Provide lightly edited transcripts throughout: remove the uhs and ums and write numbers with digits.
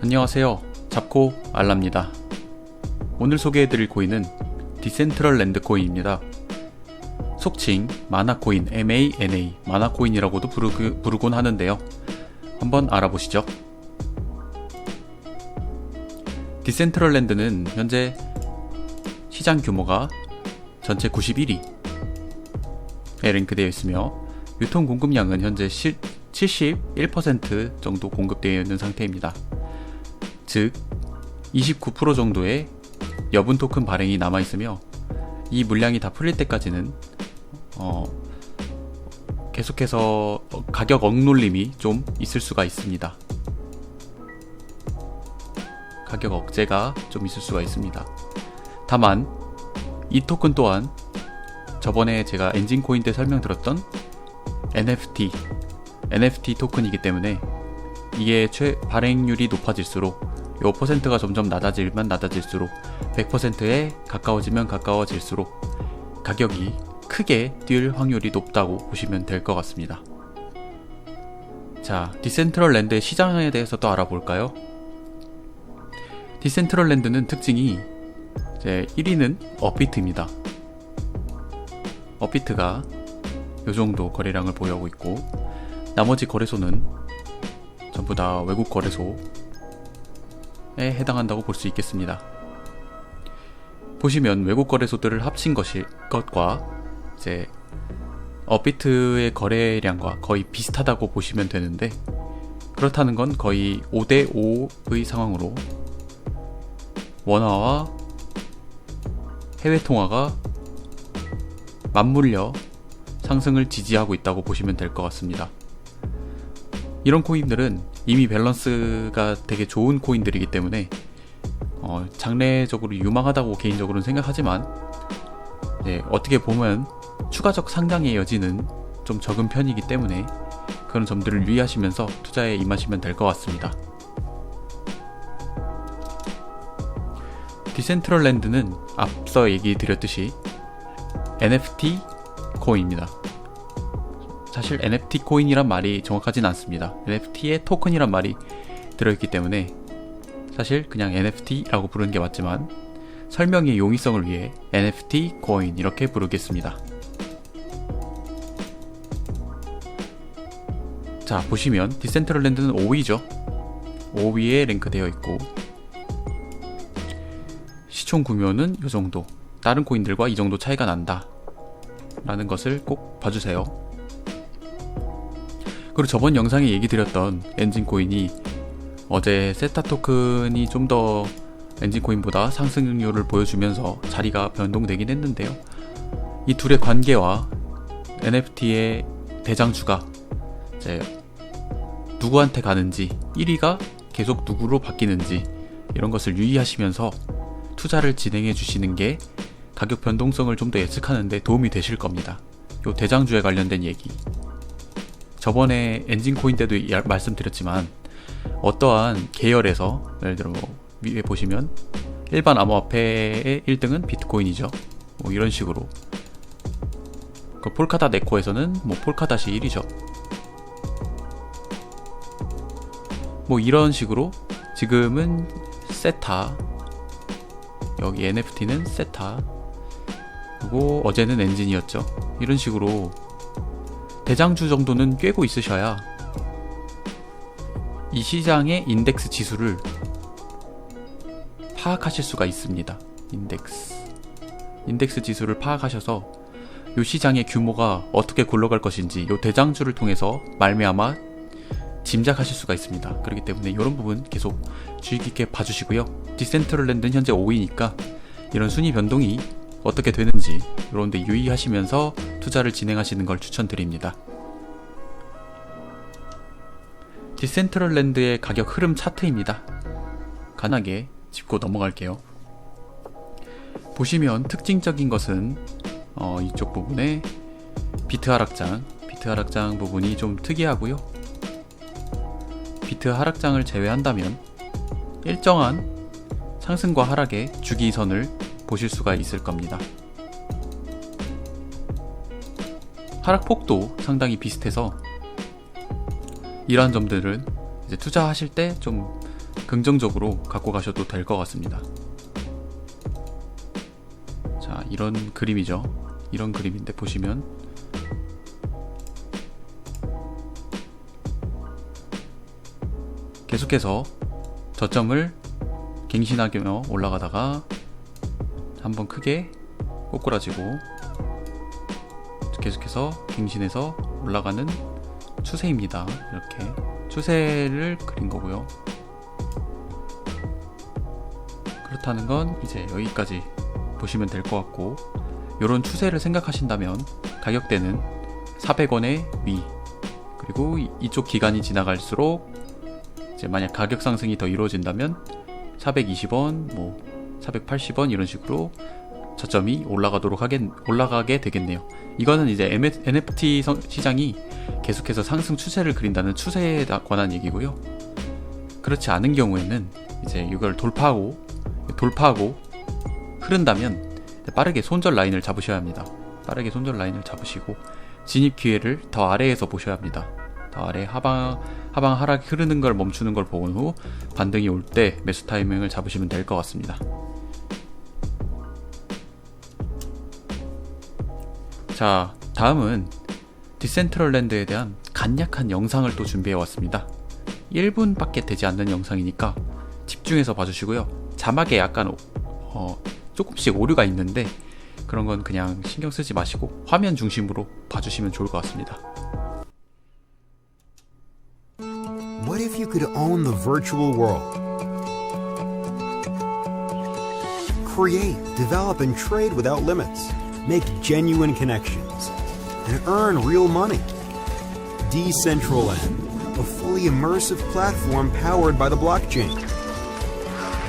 안녕하세요. 잡코 알라입니다. 오늘 소개해드릴 코인은 디센트럴랜드 코인입니다. 속칭 마나코인, MANA, 마나코인이라고도 부르곤 하는데요. 한번 알아보시죠. 디센트럴랜드는 현재 시장 규모가 전체 91위에 랭크되어 있으며 유통 공급량은 현재 71% 정도 공급되어 있는 상태입니다. 즉 29% 정도의 여분 토큰 발행이 남아있으며 이 물량이 다 풀릴 때까지는 계속해서 가격 억눌림이 좀 있을 수가 있습니다. 가격 억제가 좀 있을 수가 있습니다. 다만 이 토큰 또한 저번에 제가 엔진코인 때 설명드렸던 NFT 토큰이기 때문에 이게 발행률이 높아질수록 요 퍼센트가 점점 낮아질수록 100%에 가까워질수록 가격이 크게 뛸 확률이 높다고 보시면 될 것 같습니다. 자, 디센트럴랜드의 시장에 대해서 또 알아볼까요? 디센트럴랜드는 특징이 이제 1위는 업비트입니다. 업비트가 요정도 거래량을 보유하고 있고 나머지 거래소는 전부 다 외국 거래소에 해당한다고 볼 수 있겠습니다. 보시면 외국 거래소들을 합친 것과 이제 업비트의 거래량과 거의 비슷하다고 보시면 되는데, 그렇다는 건 거의 5대5의 상황으로 원화와 해외 통화가 맞물려 상승을 지지하고 있다고 보시면 될 것 같습니다. 이런 코인들은 이미 밸런스가 되게 좋은 코인들이기 때문에 장래적으로 유망하다고 개인적으로는 생각하지만 어떻게 보면 추가적 상장의 여지는 좀 적은 편이기 때문에 그런 점들을 유의하시면서 투자에 임하시면 될 것 같습니다. 디센트럴랜드는 앞서 얘기 드렸듯이 NFT 코인입니다. 사실 NFT 코인이란 말이 정확하진 않습니다. NFT의 토큰이란 말이 들어있기 때문에 사실 그냥 NFT라고 부르는 게 맞지만 설명의 용이성을 위해 NFT 코인 이렇게 부르겠습니다. 자, 보시면 디센트럴랜드는 5위죠. 5위에 랭크되어 있고 시총 규모는 이 정도, 다른 코인들과 이 정도 차이가 난다 라는 것을 꼭 봐주세요. 그리고 저번 영상에 얘기 드렸던 엔진코인이 어제 세타 토큰이 좀 더 엔진코인보다 상승률을 보여주면서 자리가 변동되긴 했는데요. 이 둘의 관계와 NFT의 대장주가 이제 누구한테 가는지, 1위가 계속 누구로 바뀌는지 이런 것을 유의하시면서 투자를 진행해 주시는 게 가격 변동성을 좀 더 예측하는 데 도움이 되실 겁니다. 요 대장주에 관련된 얘기, 저번에 엔진코인 때도 말씀드렸지만 어떠한 계열에서, 예를 들어 위에 보시면 일반 암호화폐의 1등은 비트코인이죠. 이런 식으로 폴카닷 에코에서는 폴카닷이 1위죠. 이런 식으로 지금은 세타, 여기 NFT는 세타, 그리고 어제는 엔진이었죠. 이런 식으로 대장주 정도는 꿰고 있으셔야 이 시장의 인덱스 지수를 파악하실 수가 있습니다. 인덱스 지수를 파악하셔서 이 시장의 규모가 어떻게 굴러갈 것인지 이 대장주를 통해서 말미암아 짐작하실 수가 있습니다. 그렇기 때문에 이런 부분 계속 주의 깊게 봐주시고요. 디센트럴랜드는 현재 5위니까 이런 순위 변동이 어떻게 되는지 이런 데 유의하시면서 투자를 진행하시는 걸 추천드립니다. 디센트럴랜드의 가격 흐름 차트입니다. 간단하게 짚고 넘어갈게요. 보시면 특징적인 것은 이쪽 부분에 비트 하락장 부분이 좀 특이하고요. 비트 하락장을 제외한다면 일정한 상승과 하락의 주기선을 보실 수가 있을 겁니다. 하락폭도 상당히 비슷해서 이러한 점들은 이제 투자하실 때 좀 긍정적으로 갖고 가셔도 될 것 같습니다. 자, 이런 그림이죠. 이런 그림인데 보시면 계속해서 저점을 갱신하며 올라가다가 한번 크게 꼬꾸라지고 계속해서 갱신해서 올라가는 추세입니다. 이렇게 추세를 그린 거고요. 그렇다는 건 이제 여기까지 보시면 될 것 같고, 이런 추세를 생각하신다면 가격대는 400원의 위, 그리고 이쪽 기간이 지나갈수록 이제 만약 가격 상승이 더 이루어진다면 420원, 뭐 480원 이런 식으로 저점이 올라가게 되겠네요. 이거는 이제 NFT 시장이 계속해서 상승 추세를 그린다는 추세에 관한 얘기고요. 그렇지 않은 경우에는 이제 이걸 돌파하고 흐른다면 빠르게 손절 라인을 잡으셔야 합니다. 빠르게 손절 라인을 잡으시고 진입 기회를 더 아래에서 보셔야 합니다. 더 아래 하방 하락이 흐르는 걸 멈추는 걸 본 후 반등이 올 때 매수 타이밍을 잡으시면 될 것 같습니다. 자, 다음은 디센트럴랜드에 대한 간략한 영상을 또 준비해 왔습니다. 1분밖에 되지 않는 영상이니까 집중해서 봐주시고요. 자막에 약간 조금씩 오류가 있는데 그런 건 그냥 신경 쓰지 마시고 화면 중심으로 봐주시면 좋을 것 같습니다. What if you could own the virtual world? Create, develop, and trade without limits. Make genuine connections. And earn real money. Decentraland, a fully immersive platform powered by the blockchain.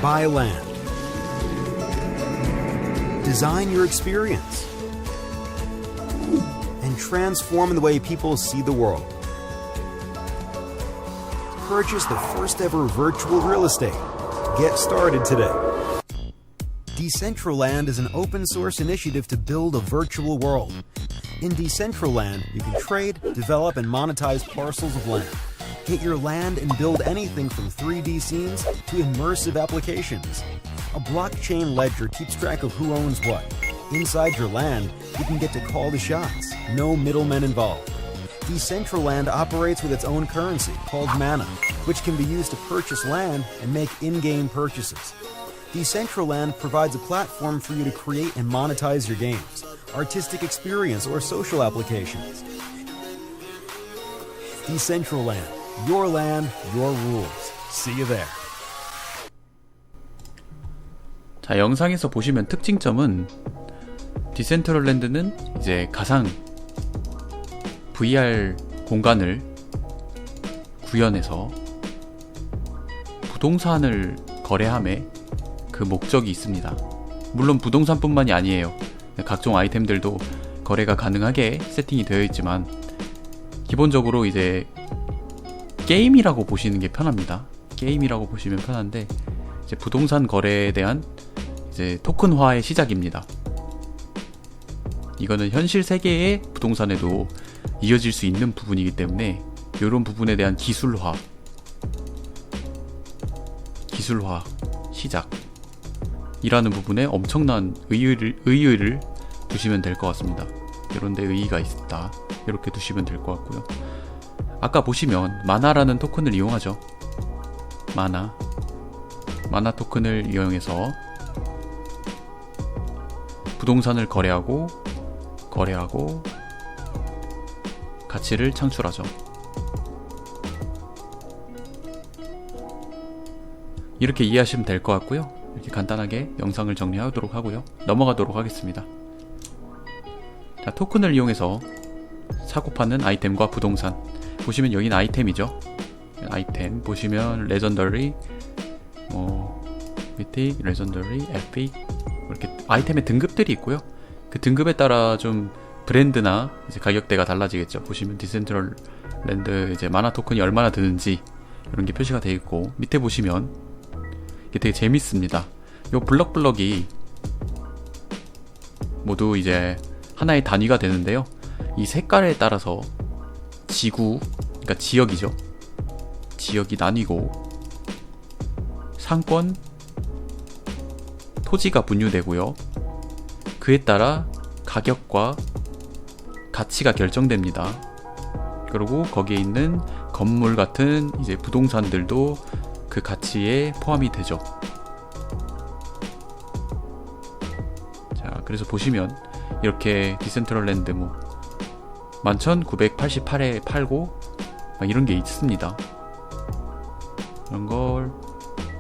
Buy land. Design your experience. And transform the way people see the world. Purchase the first ever virtual real estate. Get started today. Decentraland is an open source initiative to build a virtual world. In Decentraland, you can trade, develop, and monetize parcels of land. Get your land and build anything from 3D scenes to immersive applications. A blockchain ledger keeps track of who owns what. Inside your land, you can get to call the shots. No middlemen involved. Decentraland operates with its own currency, called Mana, which can be used to purchase land and make in-game purchases. Decentraland provides a platform for you to create and monetize your games, artistic experience, or social applications. Decentraland, your land, your rules. See you there. 자, 영상에서 보시면 특징점은 디센트럴랜드는 이제 가상 VR 공간을 구현해서 부동산을 거래함에 그 목적이 있습니다. 물론 부동산뿐만이 아니에요. 각종 아이템들도 거래가 가능하게 세팅이 되어 있지만 기본적으로 이제 게임이라고 보시는 게 편합니다. 게임이라고 보시면 편한데 이제 부동산 거래에 대한 이제 토큰화의 시작입니다. 이거는 현실 세계의 부동산에도 이어질 수 있는 부분이기 때문에 이런 부분에 대한 기술화 시작이라는 부분에 엄청난 의의를 두시면 될 것 같습니다. 이런 데 의의가 있다, 이렇게 두시면 될 것 같고요. 아까 보시면 마나라는 토큰을 이용하죠. 마나 토큰을 이용해서 부동산을 거래하고 가치를 창출하죠. 이렇게 이해하시면 될 것 같고요. 이렇게 간단하게 영상을 정리하도록 하고요. 넘어가도록 하겠습니다. 자, 토큰을 이용해서 사고 파는 아이템과 부동산. 보시면 여기는 아이템이죠. 아이템 보시면 레전더리, 미틱, 레전더리, 에픽, 이렇게 아이템의 등급들이 있고요. 그 등급에 따라 좀 브랜드나 이제 가격대가 달라지겠죠. 보시면 디센트럴랜드 이제 마나 토큰이 얼마나 드는지 이런 게 표시가 되어 있고, 밑에 보시면 이게 되게 재밌습니다. 요 블럭이 모두 이제 하나의 단위가 되는데요. 이 색깔에 따라서 지구, 그러니까 지역이죠. 지역이 나뉘고 상권, 토지가 분류되고요. 그에 따라 가격과 가치가 결정됩니다. 그리고 거기에 있는 건물 같은 이제 부동산들도 그 가치에 포함이 되죠. 자, 그래서 보시면 이렇게 디센트럴랜드 11,988에 팔고 이런 게 있습니다. 이런 걸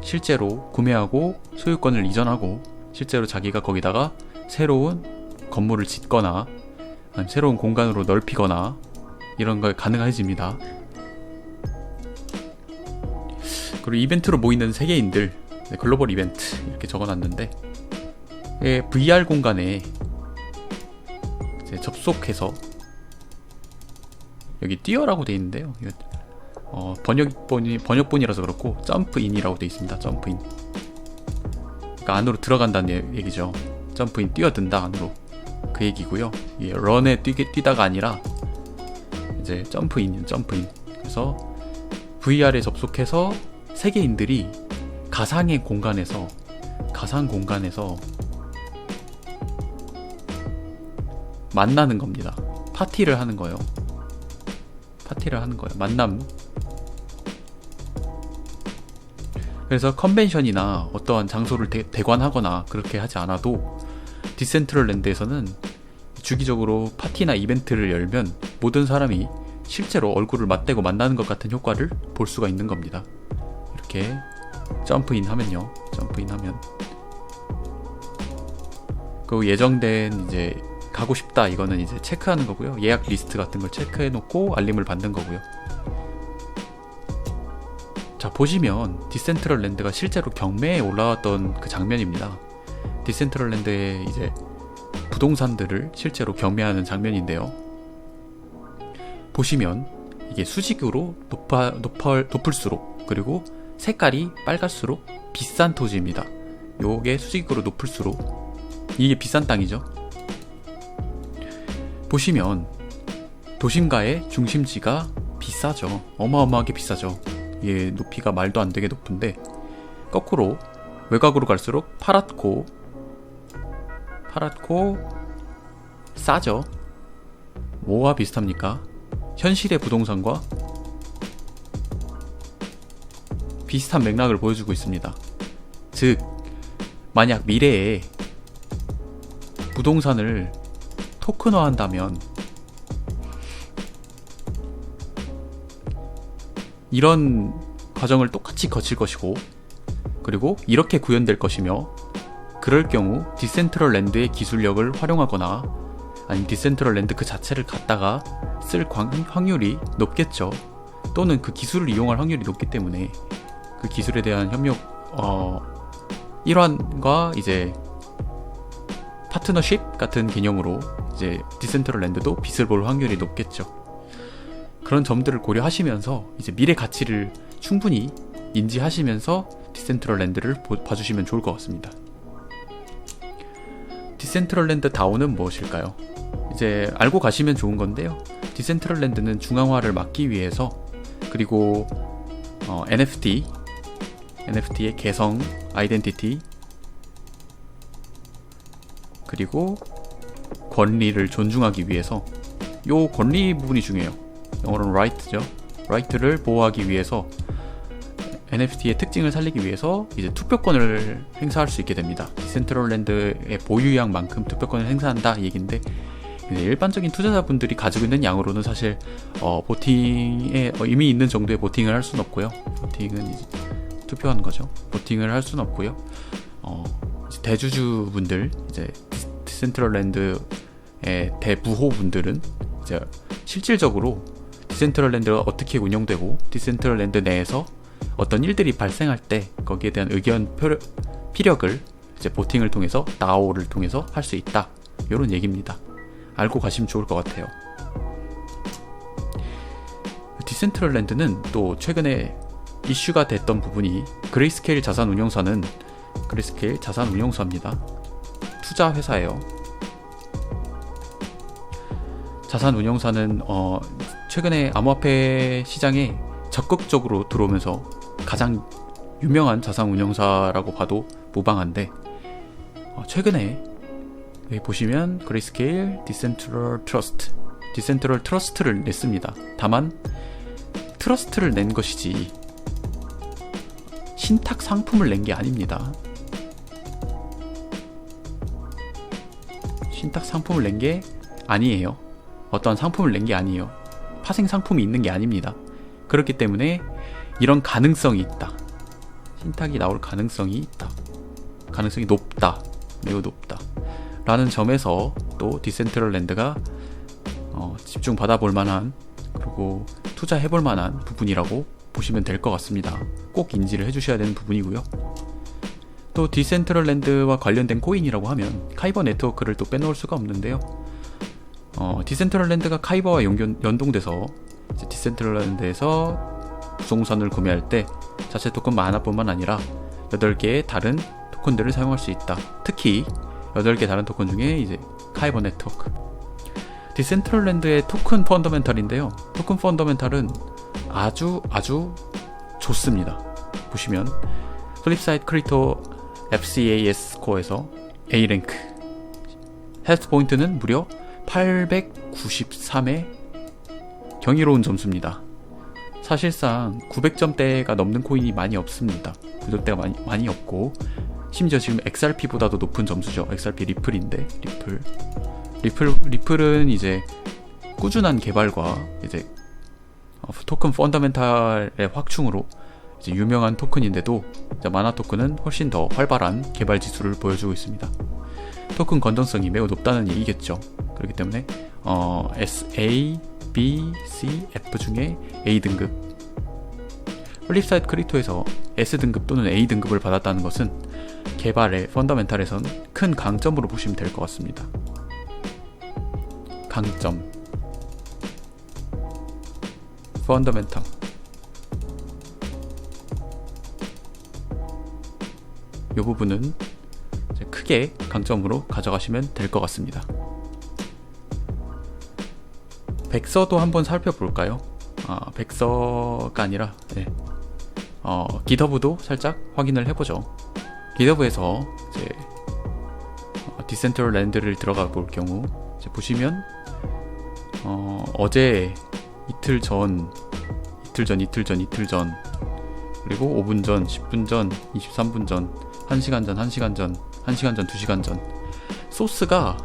실제로 구매하고 소유권을 이전하고 실제로 자기가 거기다가 새로운 건물을 짓거나 아니면 새로운 공간으로 넓히거나 이런 걸 가능해집니다. 그리고 이벤트로 모이는 세계인들, 글로벌 이벤트 이렇게 적어놨는데 VR 공간에 이제 접속해서 여기 뛰어라고 돼 있는데요. 번역본이라서 그렇고 점프인이라고 돼 있습니다. 점프인. 그러니까 안으로 들어간다는 얘기죠. 점프인, 뛰어든다 안으로. 그 얘기고요. 런에 뛰다가 아니라 이제 점프인. 그래서 VR에 접속해서 세계인들이 가상 공간에서 만나는 겁니다. 파티를 하는 거예요. 만남. 그래서 컨벤션이나 어떠한 장소를 대관하거나 그렇게 하지 않아도 디센트럴랜드에서는 주기적으로 파티나 이벤트를 열면 모든 사람이 실제로 얼굴을 맞대고 만나는 것 같은 효과를 볼 수가 있는 겁니다. 이렇게 점프인 하면 그 예정된 이제 가고 싶다 이거는 이제 체크하는 거고요. 예약 리스트 같은 걸 체크해 놓고 알림을 받는 거고요. 자, 보시면 디센트럴랜드가 실제로 경매에 올라왔던 그 장면입니다. 디센트럴랜드의 이제 부동산들을 실제로 경매하는 장면인데요. 보시면 이게 수직으로 높을수록, 그리고 색깔이 빨갈수록 비싼 토지입니다. 요게 수직으로 높을수록 이게 비싼 땅이죠. 보시면 도심가의 중심지가 비싸죠. 어마어마하게 비싸죠. 이게 높이가 말도 안 되게 높은데, 거꾸로 외곽으로 갈수록 파랗고 싸죠. 뭐와 비슷합니까? 현실의 부동산과 비슷한 맥락을 보여주고 있습니다. 즉, 만약 미래에 부동산을 토큰화한다면 이런 과정을 똑같이 거칠 것이고, 그리고 이렇게 구현될 것이며, 그럴 경우 디센트럴랜드의 기술력을 활용하거나 아니면 디센트럴랜드 그 자체를 갖다가 쓸 확률이 높겠죠. 또는 그 기술을 이용할 확률이 높기 때문에 그 기술에 대한 협력 일환과 이제 파트너십 같은 개념으로 이제 디센트럴랜드도 빚을 볼 확률이 높겠죠. 그런 점들을 고려하시면서 이제 미래 가치를 충분히 인지하시면서 디센트럴랜드를 봐주시면 좋을 것 같습니다. 디센트럴랜드 다오는 무엇일까요? 이제 알고 가시면 좋은 건데요. 디센트럴랜드는 중앙화를 막기 위해서, 그리고 NFT의 개성, 아이덴티티, 그리고 권리를 존중하기 위해서, 요 권리 부분이 중요해요. 영어로는 right죠. right를 보호하기 위해서 NFT의 특징을 살리기 위해서 이제 투표권을 행사할 수 있게 됩니다. 디센트럴랜드의 보유양만큼 투표권을 행사한다 이 얘기인데, 일반적인 투자자분들이 가지고 있는 양으로는 사실 보팅에 이미 있는 정도의 보팅을 할 수는 없고요. 보팅은 이제 투표하는 거죠. 보팅을 할 수는 없고요. 이제 대주주분들, 이제 디센트럴랜드의 대부호분들은 이제 실질적으로 디센트럴랜드가 어떻게 운영되고 디센트럴랜드 내에서 어떤 일들이 발생할 때 거기에 대한 의견 피력을 이제 보팅을 통해서, 다오를 통해서 할 수 있다, 이런 얘기입니다. 알고 가시면 좋을 것 같아요. 디센트럴랜드는 또 최근에 이슈가 됐던 부분이 그레이스케일 자산운용사입니다. 투자 회사예요. 자산운용사는 최근에 암호화폐 시장에 적극적으로 들어오면서 가장 유명한 자산 운용사라고 봐도 무방한데 최근에 여기 보시면 그레이스케일 디센트럴 트러스트를 냈습니다. 다만 트러스트를 낸 것이지 신탁 상품을 낸 게 아닙니다. 신탁 상품을 낸 게 아니에요. 어떤 상품을 낸 게 아니에요. 파생 상품이 있는 게 아닙니다. 그렇기 때문에 이런 가능성이 있다. 신탁이 나올 가능성이 있다. 가능성이 높다. 매우 높다. 라는 점에서 또 디센트럴랜드가 집중 받아볼 만한, 그리고 투자해볼 만한 부분이라고 보시면 될 것 같습니다. 꼭 인지를 해주셔야 되는 부분이고요. 또 디센트럴랜드와 관련된 코인이라고 하면 카이버 네트워크를 또 빼놓을 수가 없는데요. 디센트럴랜드가 카이버와 연동돼서 이제 디센트럴랜드에서 부동산을 구매할 때 자체 토큰만 하나뿐만 아니라 8개의 다른 토큰들을 사용할 수 있다. 특히 8개 다른 토큰 중에 이제 카이버 네트워크. 디센트럴랜드의 토큰 펀더멘탈인데요. 토큰 펀더멘탈은 아주 좋습니다. 보시면 플립사이드 크리토 FCAS 스코어에서 A랭크, 헬스 포인트는 무려 893의 경이로운 점수입니다. 사실상 900점대가 넘는 코인이 많이 없습니다. 900점대가 많이 없고, 심지어 지금 XRP보다도 높은 점수죠. XRP 리플인데, 리플은 이제 꾸준한 개발과 이제 토큰 펀더멘탈의 확충으로 이제 유명한 토큰인데도 마나 토큰은 훨씬 더 활발한 개발 지수를 보여주고 있습니다. 토큰 건전성이 매우 높다는 얘기겠죠. 그렇기 때문에 A, B, C, F 중에 A등급, 플립사이드 크리토에서 S등급 또는 A등급을 받았다는 것은 개발의 펀더멘탈에선 큰 강점으로 보시면 될 것 같습니다. 강점, 펀더멘탈. 이 부분은 이제 크게 강점으로 가져가시면 될 것 같습니다. 백서도 한번 살펴볼까요? 백서가 아니라 기더브도 살짝 확인을 해보죠. 기더브에서 이제 디센트럴랜드를 들어가 볼 경우 이제 보시면 어제 이틀 전 그리고 5분 전, 10분 전, 23분 전, 1시간 전, 1시간 전, 1시간 전, 2시간 전 소스가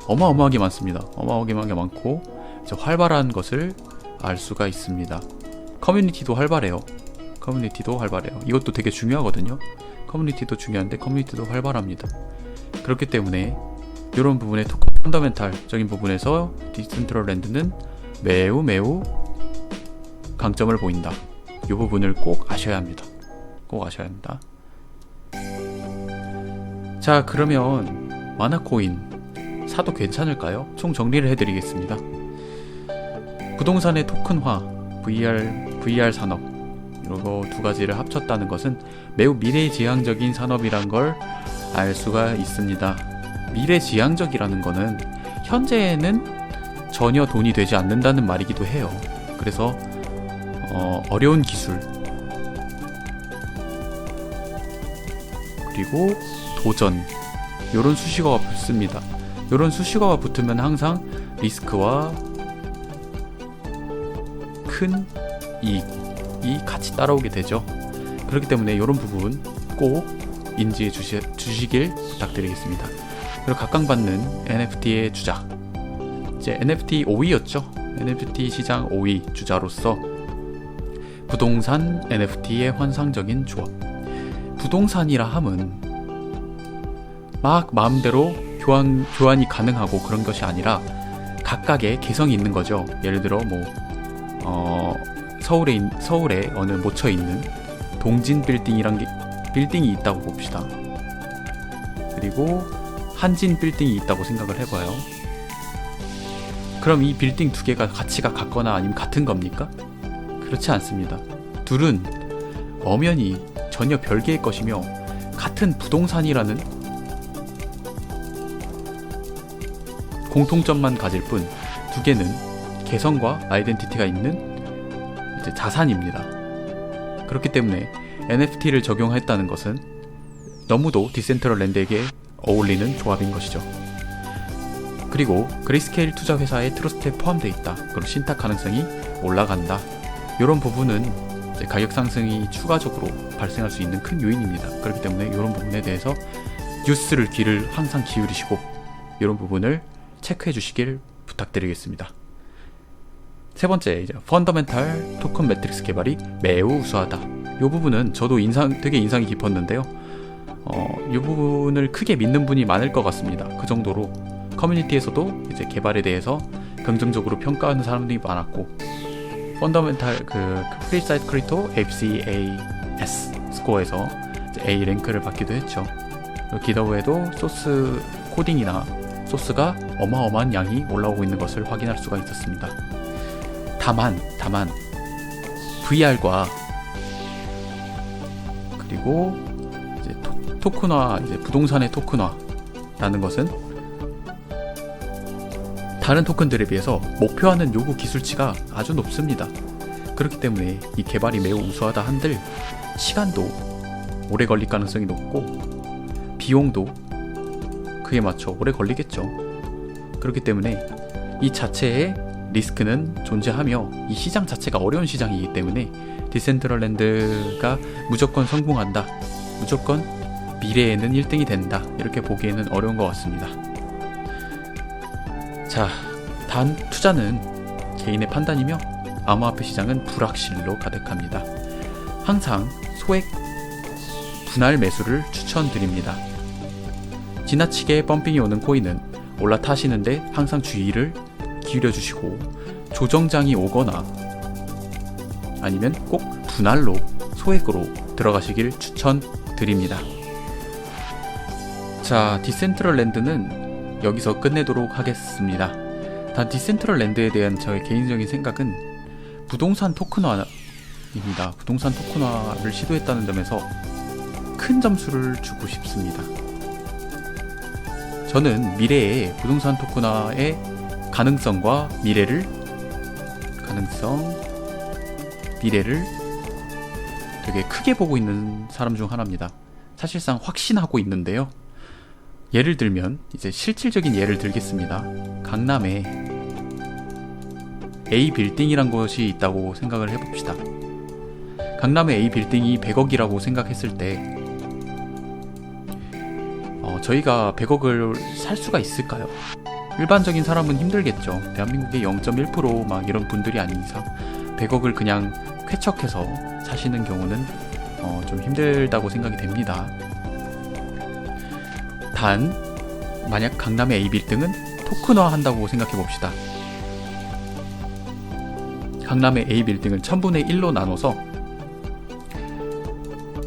어마어마하게 많습니다. 어마어마하게 많고 이제 활발한 것을 알 수가 있습니다. 커뮤니티도 활발해요. 이것도 되게 중요하거든요. 커뮤니티도 중요한데 커뮤니티도 활발합니다. 그렇기 때문에 이런 부분의 토큰 펀더멘탈적인 부분에서 디센트럴랜드는 매우 강점을 보인다. 이 부분을 꼭 아셔야 합니다. 자, 그러면 마나코인 사도 괜찮을까요? 총 정리를 해드리겠습니다. 부동산의 토큰화, VR 산업, 이거 두 가지를 합쳤다는 것은 매우 미래지향적인 산업이란 걸 알 수가 있습니다. 미래지향적이라는 거는 현재에는 전혀 돈이 되지 않는다는 말이기도 해요. 그래서 어려운 기술, 그리고 도전, 요런 수식어가 붙습니다. 요런 수식어가 붙으면 항상 리스크와 큰 이익이 같이 따라오게 되죠. 그렇기 때문에 요런 부분 꼭 인지해 주시길 부탁드리겠습니다. 그리고 각광받는 NFT의 주자, 이제 NFT 5위였죠. NFT 시장 5위 주자로서 부동산 NFT의 환상적인 조합. 부동산이라 함은 막 마음대로 교환이 가능하고 그런 것이 아니라 각각의 개성이 있는 거죠. 예를 들어 서울에 어느 묻혀 있는 동진 빌딩이 있다고 봅시다. 그리고 한진 빌딩이 있다고 생각을 해봐요. 그럼 이 빌딩 두 개가 가치가 같거나 아니면 같은 겁니까? 그렇지 않습니다. 둘은 엄연히 전혀 별개의 것이며 같은 부동산이라는 공통점만 가질 뿐 두 개는 개성과 아이덴티티가 있는 이제 자산입니다. 그렇기 때문에 NFT를 적용했다는 것은 너무도 디센트럴랜드에게 어울리는 조합인 것이죠. 그리고 그레이스케일 투자 회사의 트러스트에 포함되어 있다. 그리고 신탁 가능성이 올라간다. 이런 부분은 이제 가격 상승이 추가적으로 발생할 수 있는 큰 요인입니다. 그렇기 때문에 이런 부분에 대해서 뉴스를 귀를 항상 기울이시고 이런 부분을 체크해 주시길 부탁드리겠습니다. 세 번째, 이제 펀더멘탈 토큰 매트릭스 개발이 매우 우수하다. 이 부분은 저도 되게 인상이 깊었는데요. 이 부분을 크게 믿는 분이 많을 것 같습니다. 그 정도로 커뮤니티에서도 이제 개발에 대해서 긍정적으로 평가하는 사람들이 많았고, 펀더멘탈 프리사이트 크리토 FCAS 스코어에서 A 랭크를 받기도 했죠. 기더웨에도 소스 코딩이나 소스가 어마어마한 양이 올라오고 있는 것을 확인할 수가 있었습니다. 다만 VR과 그리고 이제 토큰화, 이제 부동산의 토큰화라는 것은 다른 토큰들에 비해서 목표하는 요구 기술치가 아주 높습니다. 그렇기 때문에 이 개발이 매우 우수하다 한들 시간도 오래 걸릴 가능성이 높고 비용도 그에 맞춰 오래 걸리겠죠. 그렇기 때문에 이 자체의 리스크는 존재하며 이 시장 자체가 어려운 시장이기 때문에 디센트럴랜드가 무조건 성공한다, 무조건 미래에는 1등이 된다, 이렇게 보기에는 어려운 것 같습니다. 자, 단 투자는 개인의 판단이며 암호화폐 시장은 불확실로 가득합니다. 항상 소액 분할 매수를 추천드립니다. 지나치게 펌핑이 오는 코인은 올라타시는데 항상 주의를 기울여주시고, 조정장이 오거나 아니면 꼭 분할로 소액으로 들어가시길 추천드립니다. 자, 디센트럴랜드는 여기서 끝내도록 하겠습니다. 단 디센트럴랜드에 대한 저의 개인적인 생각은 부동산 토큰화입니다. 부동산 토큰화를 시도했다는 점에서 큰 점수를 주고 싶습니다. 저는 미래의 부동산 토큰화의 가능성과 미래를 되게 크게 보고 있는 사람 중 하나입니다. 사실상 확신하고 있는데요. 예를 들면 이제 실질적인 예를 들겠습니다. 강남에 A 빌딩이란 것이 있다고 생각을 해봅시다. 강남에 A 빌딩이 100억이라고 생각했을 때 저희가 100억을 살 수가 있을까요? 일반적인 사람은 힘들겠죠. 대한민국의 0.1% 막 이런 분들이 아닌 이상 100억을 그냥 쾌척해서 사시는 경우는 좀 힘들다고 생각이 됩니다. 단 만약 강남의 A 빌딩은 토큰화 한다고 생각해 봅시다. 강남의 A 빌딩을 1000분의 1로 나눠서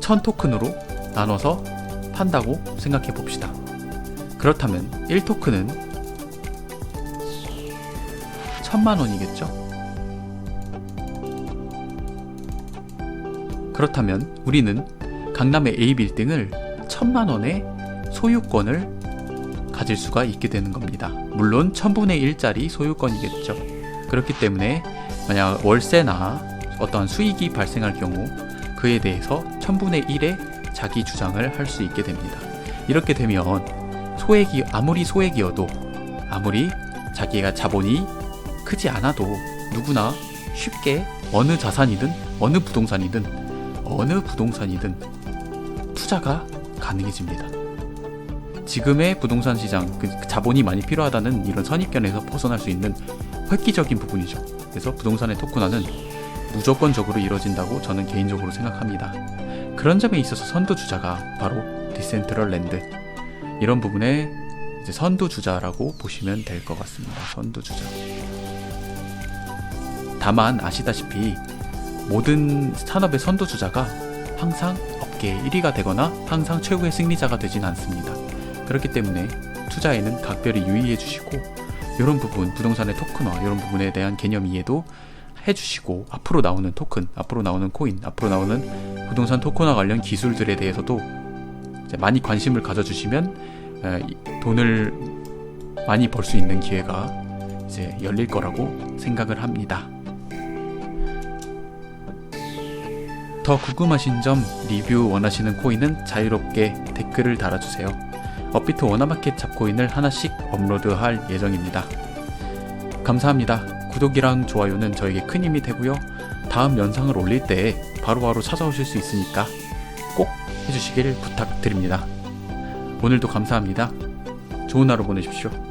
1000토큰으로 나눠서 판다고 생각해 봅시다. 그렇다면 1토큰은 1000만원이겠죠? 그렇다면 우리는 강남의 A 빌딩을 1000만원의 소유권을 가질 수가 있게 되는 겁니다. 물론 1000분의 1짜리 소유권이겠죠. 그렇기 때문에 만약 월세나 어떠한 수익이 발생할 경우 그에 대해서 1000분의 1의 자기 주장을 할 수 있게 됩니다. 이렇게 되면 아무리 소액이어도, 아무리 자기가 자본이 크지 않아도 누구나 쉽게 어느 자산이든 어느 부동산이든 투자가 가능해집니다. 지금의 부동산 시장, 자본이 많이 필요하다는 이런 선입견에서 벗어날 수 있는 획기적인 부분이죠. 그래서 부동산의 토큰화는 무조건적으로 이루어진다고 저는 개인적으로 생각합니다. 그런 점에 있어서 선두주자가 바로 디센트럴랜드, 이런 부분에 이제 선두주자라고 보시면 될 것 같습니다. 선두주자. 다만 아시다시피 모든 스타트업의 선두주자가 항상 업계의 1위가 되거나 항상 최고의 승리자가 되진 않습니다. 그렇기 때문에 투자에는 각별히 유의해 주시고, 이런 부분, 부동산의 토큰화 이런 부분에 대한 개념 이해도 해주시고, 앞으로 나오는 토큰, 앞으로 나오는 코인, 앞으로 나오는 부동산 토큰화 관련 기술들에 대해서도 이제 많이 관심을 가져주시면 돈을 많이 벌 수 있는 기회가 이제 열릴 거라고 생각을 합니다. 더 궁금하신 점, 리뷰 원하시는 코인은 자유롭게 댓글을 달아주세요. 업비트 워너마켓 잡코인을 하나씩 업로드할 예정입니다. 감사합니다. 구독이랑 좋아요는 저에게 큰 힘이 되고요. 다음 영상을 올릴 때 바로바로 찾아오실 수 있으니까 꼭 해주시길 부탁드립니다. 오늘도 감사합니다. 좋은 하루 보내십시오.